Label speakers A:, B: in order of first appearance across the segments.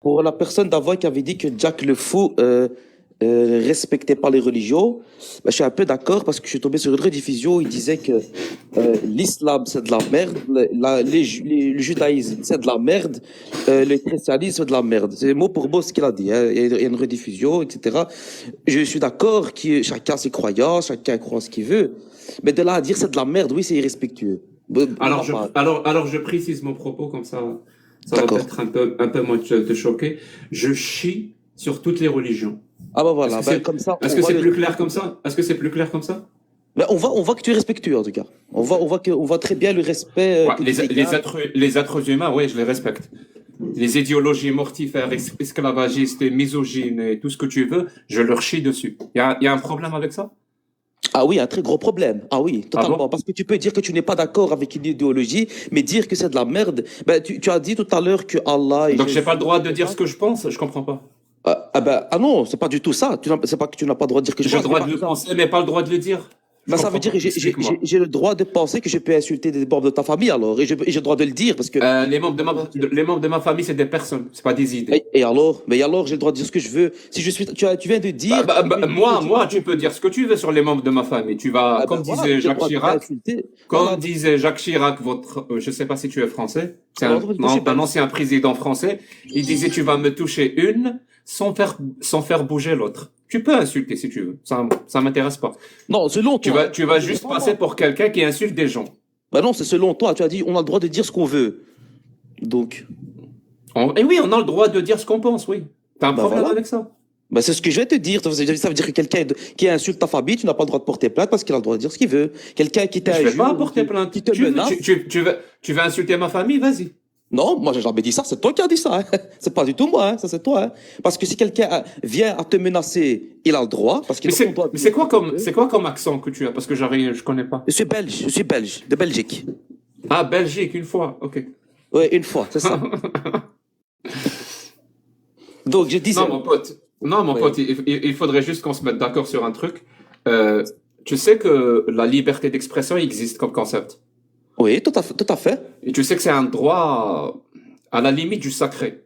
A: Pour la personne d'avant qui avait dit que Jack le Fou respectait pas les religions, bah, je suis un peu d'accord parce que je suis tombé sur une rediffusion. Il disait que l'islam c'est de la merde, le judaïsme c'est de la merde, le christianisme c'est de la merde. C'est mot pour mot ce qu'il a dit, hein. Il y a une rediffusion, etc. Je suis d'accord que chacun a ses croyances, chacun croit ce qu'il veut, mais de là à dire c'est de la merde, oui, c'est irrespectueux.
B: Alors je précise mon propos comme ça va
A: D'accord.
B: peut-être un peu moins te choquer. Je chie sur toutes les religions.
A: Ah bah
B: Est-ce
A: voilà,
B: que
A: bah,
B: c'est,
A: comme ça,
B: est-ce
A: on
B: que
A: voit
B: c'est
A: le
B: plus
A: respect.
B: clair comme ça? Est-ce que c'est plus clair comme ça?
A: Mais on voit que tu es respectueux en tout cas. On voit très bien le respect
B: Ouais,
A: que tu dégages.
B: les êtres humains, oui, je les respecte. Les idéologies mortifères, esclavagistes, et misogynes et tout ce que tu veux, je leur chie dessus. Il y a un problème avec ça?
A: Ah oui, un très gros problème. Ah oui,
B: Ah
A: totalement.
B: bon?
A: Parce que tu peux dire que tu n'es pas d'accord avec une idéologie, mais dire que c'est de la merde. Ben, tu as dit tout à l'heure que Allah et
B: Donc j'ai pas
A: Jésus,
B: le droit de dire
A: etc.
B: ce que je pense? Je comprends pas.
A: Ah non, c'est pas du tout ça. C'est pas que tu n'as pas le droit de dire que je
B: J'ai le
A: pense, mais
B: droit
A: par
B: de le
A: exemple.
B: penser, mais pas le droit de le dire? Je
A: Ben, ça veut
B: comprends
A: dire
B: pas.
A: que
B: Explique-moi.
A: j'ai le droit de penser que je peux insulter des membres de ta famille alors. Et j'ai le droit de le dire parce que.
B: Les membres de ma famille, c'est des personnes, c'est pas des idées.
A: Et alors? Mais alors, j'ai le droit de dire ce que je veux. Si je suis. Tu viens de dire que tu es
B: Moi, tu peux dire ce que tu veux sur les membres de ma famille. Tu vas,
A: Ah ben voilà, j'ai le droit d'insulter.
B: Comme
A: Voilà.
B: disait Jacques Chirac, je sais pas si tu es français, c'est
A: Alors, moi, je suis
B: un
A: belge.
B: ancien président français. Il disait, tu vas me toucher une sans faire bouger l'autre. Tu peux insulter si tu veux. Ça m'intéresse pas.
A: Non, selon toi.
B: Tu vas
A: C'est
B: juste
A: pas
B: passer
A: moi.
B: pour quelqu'un qui insulte des gens.
A: Ben non, c'est selon toi. Tu as dit, on a le droit de dire ce qu'on veut. Donc,
B: Et oui, on a le droit de dire ce qu'on pense, oui. T'as un
A: ben
B: problème
A: voilà.
B: avec ça?
A: Ben c'est ce que je vais te dire. Ça veut dire que quelqu'un qui insulte ta famille, tu n'as pas le droit de porter plainte parce qu'il a le droit de dire ce qu'il veut. Quelqu'un qui
B: Je vais pas
A: t'injure ou
B: porter plainte.
A: qui te menace.
B: Tu veux insulter ma famille? Vas-y.
A: Non, moi, j'ai jamais dit ça. C'est toi qui as dit ça, hein. C'est pas du tout moi, hein. Ça, c'est toi, hein. Parce que si quelqu'un vient à te menacer, il a le droit. Parce qu'on doit
B: Mais
A: dire ce qu'on veut.
B: c'est quoi comme accent que tu as? Parce que je connais pas.
A: Je suis belge, de Belgique.
B: Ah, Belgique, une fois. Ok.
A: Ouais, une fois, c'est ça. Donc, je disais.
B: Non, mon
A: Oui.
B: pote, il faudrait juste qu'on se mette d'accord sur un truc. Euh, tu sais que la liberté d'expression existe comme concept.
A: Oui, tout à fait.
B: Et tu sais que c'est un droit à la limite du sacré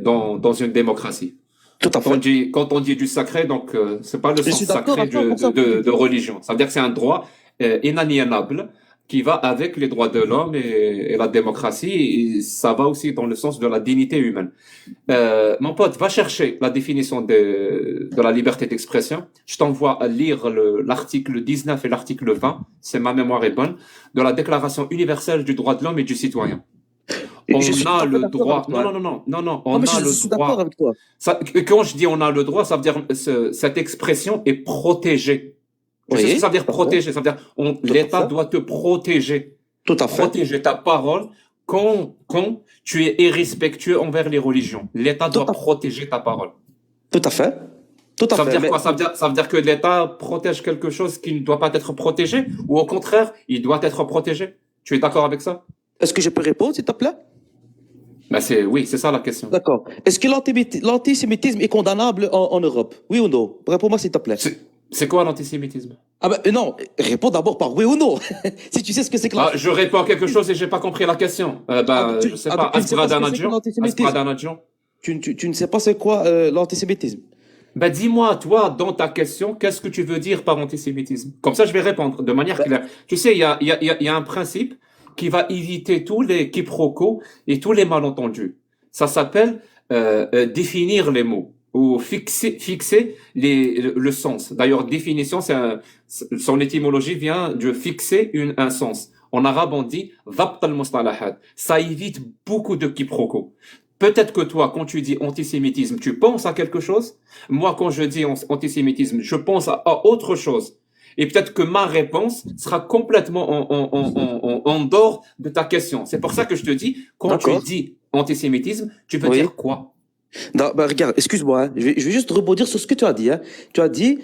B: dans une démocratie.
A: Tout à fait.
B: Quand on dit du sacré, donc c'est pas le
A: Je
B: sens
A: suis d'accord
B: sacré
A: à 100% pour cent pour te
B: de
A: dire.
B: religion. Ça veut dire que c'est un droit inaliénable qui va avec les droits de l'homme et la démocratie. Et ça va aussi dans le sens de la dignité humaine. Mon pote, va chercher la définition de la liberté d'expression. Je t'envoie à lire l'article 19 et l'article 20, c'est ma mémoire est bonne, de la Déclaration universelle du droit de l'homme et du citoyen. On
A: Je suis tout
B: a
A: à fait
B: le
A: d'accord avec
B: droit.
A: toi, hein. Non,
B: On
A: mais
B: a
A: je
B: le
A: suis d'accord
B: droit.
A: avec toi.
B: Quand je dis on a le droit, ça veut dire cette expression est protégée. Tu sais ce que ça
A: Oui,
B: veut dire
A: tout à fait.
B: protéger? Ça veut dire
A: Tout à
B: l'État
A: fait.
B: doit te protéger,
A: Tout à fait.
B: protéger ta parole quand tu es irrespectueux envers les religions. L'État
A: Tout
B: doit
A: à,
B: protéger ta parole.
A: tout à fait. Tout à
B: Ça veut
A: fait.
B: dire
A: Mais
B: quoi? Ça veut dire que l'État protège quelque chose qui ne doit pas être protégé, ou au contraire, il doit être protégé. Tu es d'accord avec ça?
A: est-ce que je peux répondre, s'il te plaît?
B: Ben oui, c'est ça la question.
A: D'accord. Est-ce que l'antisémitisme est condamnable en Europe? Oui ou non? Réponds-moi, s'il te plaît.
B: C'est quoi l'antisémitisme?
A: Ah ben non, réponds d'abord par oui ou non. Si tu sais ce que c'est que
B: Ah, je réponds à quelque chose et j'ai pas compris la question. Je sais pas.
A: donc tu ne sais pas ce que c'est que l'antisémitisme.
B: Asbradanagian.
A: Tu ne sais pas c'est quoi l'antisémitisme.
B: Ben dis-moi, toi, dans ta question, qu'est-ce que tu veux dire par antisémitisme? Comme ça, je vais répondre de manière
A: Ben,
B: claire. Tu sais, il y a un principe qui va éviter tous les quiproquos et tous les malentendus. Ça s'appelle définir les mots ou fixer le sens. D'ailleurs, définition, son étymologie vient de fixer un sens. En arabe, on dit ضبط المصطلحات. Ça évite beaucoup de quiproquos. Peut-être que toi, quand tu dis antisémitisme, tu penses à quelque chose. Moi, quand je dis antisémitisme, je pense à autre chose. Et peut-être que ma réponse sera complètement en dehors de ta question. C'est pour ça que je te dis, quand tu
A: d'accord.
B: dis antisémitisme, tu veux
A: Oui.
B: dire quoi?
A: Non, bah, regarde, excuse-moi, hein. Je vais juste rebondir sur ce que tu as dit, hein. Tu as dit,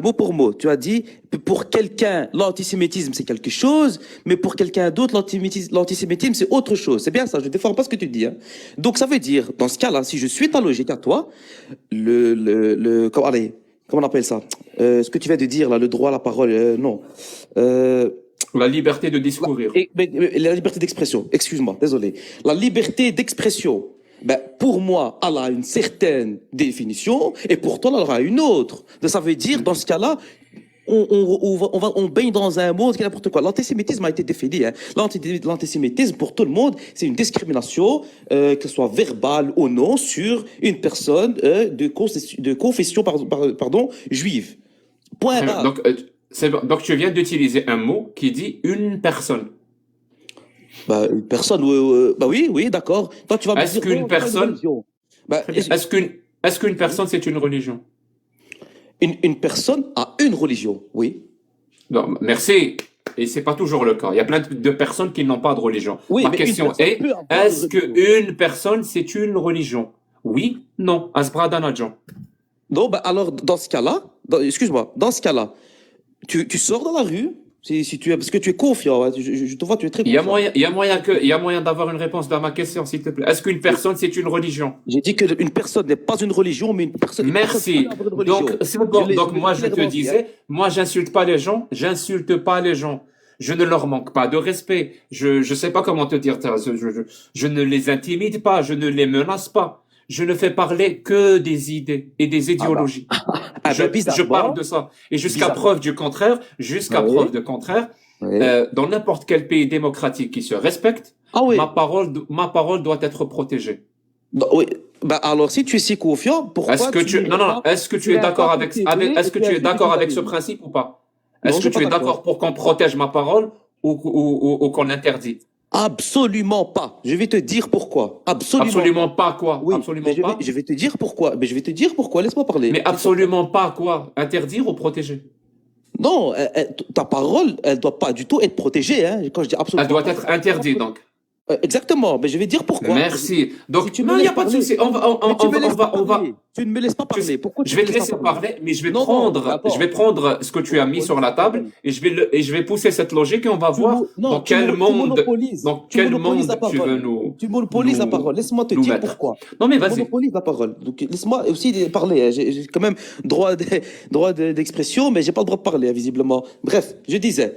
A: mot pour mot, tu as dit, pour quelqu'un, l'antisémitisme, c'est quelque chose, mais pour quelqu'un d'autre, l'antisémitisme, c'est autre chose. C'est bien ça, je ne défends pas ce que tu dis, hein. Donc, ça veut dire, dans ce cas-là, si je suis ta logique à toi, allez, comment on appelle ça? Ce que tu viens de dire, là, le droit à la parole, non. Euh,
B: La liberté de discourir.
A: mais la liberté d'expression, excuse-moi, désolé. La liberté d'expression Ben, pour moi, Allah a une certaine définition et pour toi, Allah aura une autre. Donc, ça veut dire, dans ce cas-là, on baigne dans un monde qui est n'importe quoi. L'antisémitisme a été défini. Hein. L'antisémitisme, pour tout le monde, c'est une discrimination, qu'elle soit verbale ou non, sur une personne de confession juive. Point
B: Très bien.
A: barre.
B: Donc, donc tu viens d'utiliser un mot qui dit une personne.
A: Bah, une personne, bah oui, oui, d'accord. Toi, tu vas me
B: Est-ce
A: dire,
B: qu'une
A: non, c'est pas une
B: personne,
A: religion. Bah,
B: très bien. Est-ce qu'une personne c'est une religion?
A: une personne a une religion, oui.
B: Non, merci. Et c'est pas toujours le cas. Il y a plein de personnes qui n'ont pas de religion.
A: Oui,
B: Ma
A: mais une
B: question
A: personne
B: est,
A: peut avoir une
B: est-ce
A: religion.
B: qu'une personne c'est une religion? Oui, non. Asbradanajan.
A: Non, bah alors, dans ce cas-là, excuse-moi, dans ce cas-là, tu sors dans la rue, si tu es, parce que tu es confiant, hein, je te vois, tu es très confiant.
B: Il y a moyen d'avoir une réponse dans ma question, s'il te plaît. Est-ce qu'une personne c'est une religion?
A: J'ai dit qu'une personne n'est pas une religion, mais une personne
B: Merci.
A: peut avoir une religion.
B: Donc, c'est bon. Donc,
A: Je l'ai
B: moi, je te
A: clairement dit, hein.
B: disais, moi, j'insulte pas les gens, j'insulte pas les gens. Je ne leur manque pas de respect. Je sais pas comment te dire ça. Je ne les intimide pas, je ne les menace pas. Je ne fais parler que des idées et des idéologies.
A: Ah ben,
B: Je parle de ça. Et jusqu'à
A: bizarrement.
B: preuve du contraire,
A: Oui.
B: dans n'importe quel pays démocratique qui se respecte,
A: Ah oui.
B: ma parole doit être protégée.
A: Non, oui. Bah alors, si tu es si confiant, pourquoi
B: Est-ce que tu es d'accord est-ce que tu es d'accord avec ce principe ou pas?
A: Non,
B: Est-ce
A: je
B: que
A: suis pas
B: tu es
A: d'accord.
B: d'accord pour qu'on protège ma parole ou qu'on l'interdit?
A: Absolument pas. Je vais te dire pourquoi. Absolument.
B: Absolument pas quoi?
A: Oui,
B: Absolument
A: mais
B: pas?
A: je vais te dire pourquoi. Mais je vais te dire pourquoi. Laisse-moi parler.
B: Mais absolument pas quoi? Interdire ou protéger?
A: Non, ta parole, elle doit pas du tout être protégée. Hein. Quand je dis absolument
B: Elle doit
A: pas,
B: être interdite donc.
A: exactement. Mais je vais dire pourquoi.
B: Merci. Donc,
A: Si tu me
B: non, il n'y a
A: laisses
B: pas de
A: parler.
B: souci.
A: Mais tu me laisses pas
B: On va,
A: parler. Tu ne me laisses pas parler. Pourquoi tu
B: je
A: me
B: vais te
A: laisses pas
B: laisser parler, mais je vais
A: Non, attends.
B: je vais prendre ce que tu as mis sur la table et je vais pousser cette logique et on va voir dans quel monde tu veux
A: Tu monopolises la parole. Laisse-moi te
B: nous
A: dire
B: mettre.
A: pourquoi.
B: Non, mais
A: Tu
B: vas-y.
A: monopolises la parole. Donc, laisse-moi aussi parler. Hein. J'ai quand même droit d'expression, mais j'ai pas le droit de parler, hein, visiblement. Bref, je disais.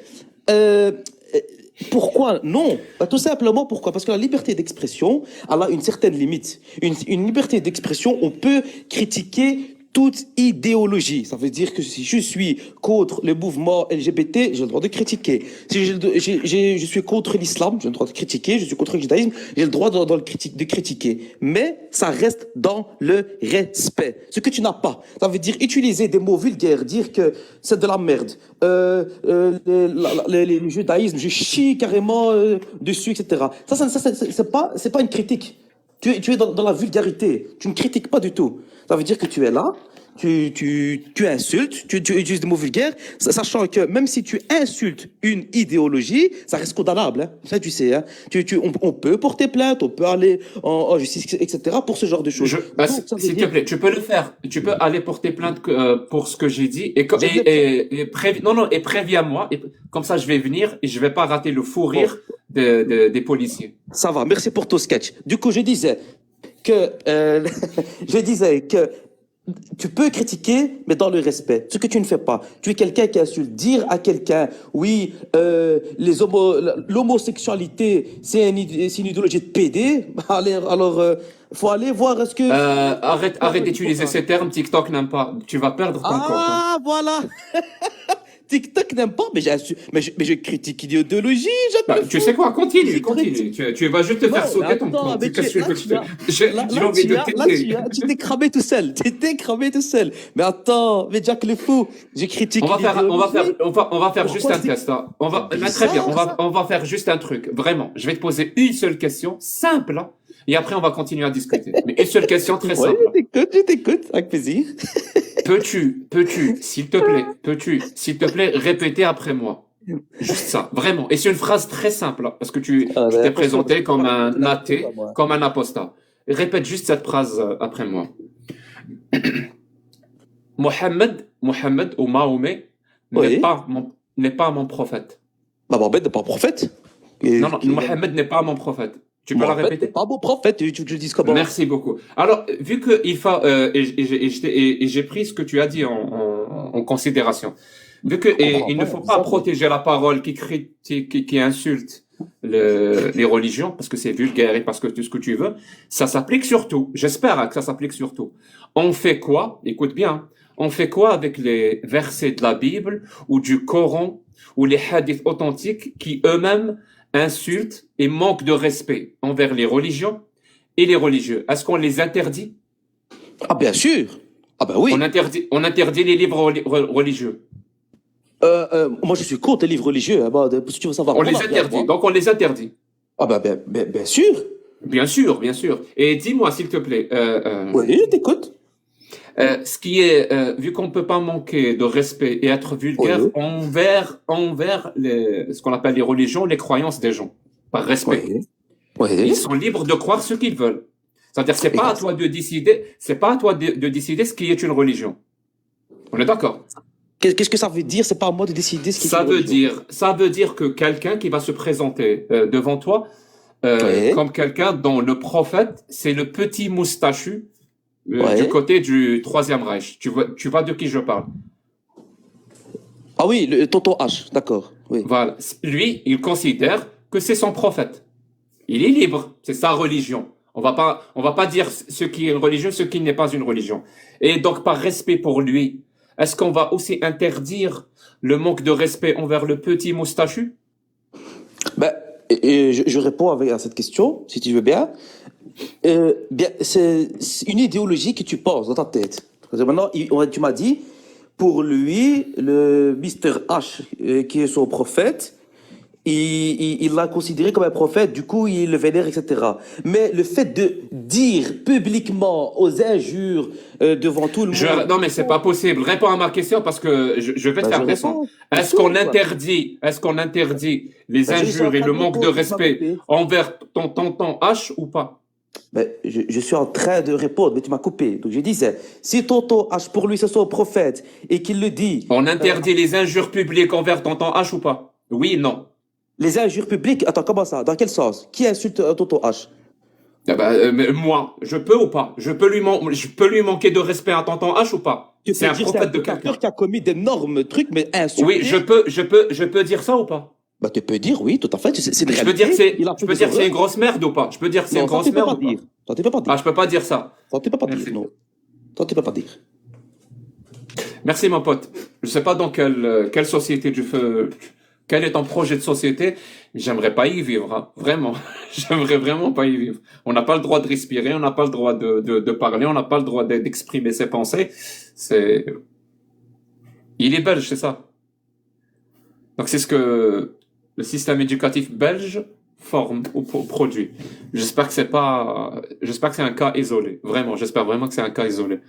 A: Pourquoi non? Bah, tout simplement pourquoi? Parce que la liberté d'expression, elle a une certaine limite. Une liberté d'expression, on peut critiquer toute idéologie. Ça veut dire que si je suis contre le mouvement LGBT, j'ai le droit de critiquer. Si je suis contre l'islam, j'ai le droit de critiquer. Je suis contre le judaïsme, j'ai le droit de critiquer. Mais ça reste dans le respect. Ce que tu n'as pas. Ça veut dire utiliser des mots vulgaires, dire que c'est de la merde. Le judaïsme, je chie carrément dessus, etc. Ça c'est pas une critique. Tu es dans la vulgarité. Tu ne critiques pas du tout. Ça veut dire que tu es là, tu insultes, tu utilises des mots vulgaires, sachant que même si tu insultes une idéologie, ça reste condamnable. Hein. Ça, tu sais. Hein. On peut porter plainte, on peut aller en justice, etc. pour ce genre de choses.
B: S'il te plaît, tu peux le faire. Tu peux aller porter plainte pour ce que j'ai dit et préviens-moi. Comme ça, je vais venir et je vais pas rater le fou rire des policiers.
A: Ça va. Merci pour ton sketch. Du coup, je disais que tu peux critiquer, mais dans le respect. Ce que tu ne fais pas. Tu es quelqu'un qui insulte. Dire à quelqu'un, oui, l'homosexualité, c'est une idéologie de PD. Alors, faut aller voir est-ce que...
B: Arrête d'utiliser ces termes. TikTok n'aime pas. Tu vas perdre ton compte.
A: Ah, voilà. TikTok n'aime pas, mais je critique l'idéologie.
B: Tu sais quoi? Continue. Tu vas juste te faire sauter ton compte. Qu'est-ce que j'ai envie de t'aider.
A: Tu t'es cramé tout seul. Mais attends, mais Jack le fou, j'ai critiqué.
B: On va faire juste un test. Hein. Très bien. On va faire juste un truc. Vraiment. Je vais te poser une seule question, simple. Hein, et après, on va continuer à discuter. Mais une seule question très simple.
A: Je t'écoute, avec plaisir.
B: Peux-tu, s'il te plaît, répéter après moi? Juste ça, vraiment. Et c'est une phrase très simple, parce que tu t'es présenté comme un athée, comme un apostat. Répète juste cette phrase après moi. Mohammed ou Mahomet n'est pas mon prophète.
A: Mohammed n'est pas prophète.
B: Non, Mohammed n'est pas mon prophète. Tu peux la répéter?
A: Pas mon prophète, tu le dis comment?
B: Merci beaucoup. Alors, vu que j'ai pris ce que tu as dit en considération. Vu que il ne faut pas protéger la parole qui critique, qui insulte les religions, parce que c'est vulgaire et parce que tout ce que tu veux, ça s'applique surtout. J'espère que ça s'applique surtout. On fait quoi? Écoute bien. On fait quoi avec les versets de la Bible ou du Coran ou les hadiths authentiques qui eux-mêmes insultent et manquent de respect envers les religions et les religieux? Est-ce qu'on les interdit?
A: Ah, bien sûr. Ah, ben oui.
B: On interdit les livres religieux.
A: Moi, je suis contre les livres religieux. Hein, bah, si tu veux savoir
B: On
A: mon
B: les
A: avis à
B: interdit.
A: moi.
B: Donc on les interdit.
A: Ah, bien sûr.
B: Bien sûr, bien sûr. Et dis-moi, s'il te plaît,
A: Oui, je t'écoute.
B: ce qui est, vu qu'on ne peut pas manquer de respect et être vulgaire
A: Oui,
B: envers ce qu'on appelle les religions, les croyances des gens, par respect.
A: oui,
B: Ils
A: oui.
B: sont libres de croire ce qu'ils veulent. C'est-à-dire, c'est pas à toi de décider, c'est pas à toi de décider ce qui est une religion. On est d'accord?
A: Qu'est-ce que ça veut dire? C'est pas à moi de décider ce qui est une religion.
B: Ça veut dire que quelqu'un qui va se présenter devant toi
A: Oui,
B: comme quelqu'un dont le prophète, c'est le petit moustachu du
A: oui.
B: côté du Troisième Reich. Tu vois de qui je parle.
A: Ah oui, le Tonton H, d'accord. Oui.
B: Voilà. Lui, il considère que c'est son prophète. Il est libre. C'est sa religion. On va pas dire ce qui est une religion, ce qui n'est pas une religion. Et donc, par respect pour lui, est-ce qu'on va aussi interdire le manque de respect envers le petit moustachu?
A: Ben, je réponds à cette question, si tu veux bien. Bien, c'est une idéologie que tu penses dans ta tête. Parce que maintenant, tu m'as dit, pour lui, le Mister H, qui est son prophète, il l'a considéré comme un prophète, du coup, il le vénère, etc. Mais le fait de dire publiquement aux injures devant tout le monde.
B: Non, mais c'est pas possible. Réponds à ma question parce que je vais te
A: Ben, je
B: faire descendre.
A: réponds.
B: Est-ce qu'on interdit les
A: Ben, je suis en
B: injures et
A: train
B: le
A: de
B: manque de
A: répondre, tu m'as
B: respect
A: coupé.
B: envers ton tonton H ou pas?
A: Ben, je suis en train de répondre, mais tu m'as coupé. Donc je disais, si Tonton H, pour lui, c'est son prophète, et qu'il le dit,
B: On interdit les injures publiques envers tonton H ou pas? Oui, non.
A: les injures publiques, attends, comment ça? Dans quel sens? Qui insulte Tonton H?
B: Ah bah, mais moi, je peux ou pas? Je peux lui manquer de respect à tonton H ou pas?
A: Tu
B: C'est
A: peux
B: un
A: dire que c'est un
B: prophète de quelqu'un.
A: dictateur qui a commis d'énormes trucs, mais
B: Oui,
A: insulter.
B: je peux dire ça ou pas?
A: Bah, tu peux dire oui, tout à fait. C'est une
B: Je peux dire que
A: réalité. Il a
B: je
A: fait
B: peux
A: des
B: dire que c'est
A: erreurs.
B: une grosse merde ou pas? Je peux dire que c'est une
A: Non, ça,
B: grosse
A: tu peux
B: merde
A: pas
B: ou pas?
A: dire. Ça, tu peux pas
B: Ah,
A: dire.
B: je peux pas dire ça.
A: Ça, tu peux pas dire,
B: Merci.
A: non. Ça, tu peux pas dire.
B: Merci, mon pote. Je sais pas dans quelle société tu fais, quel est ton projet de société. J'aimerais pas y vivre, hein. Vraiment. J'aimerais vraiment pas y vivre. On n'a pas le droit de respirer, on n'a pas le droit de parler, on n'a pas le droit d'exprimer ses pensées. Il est belge, c'est ça. Donc c'est ce que le système éducatif belge forme ou produit. J'espère que c'est un cas isolé. Vraiment, j'espère vraiment que c'est un cas isolé.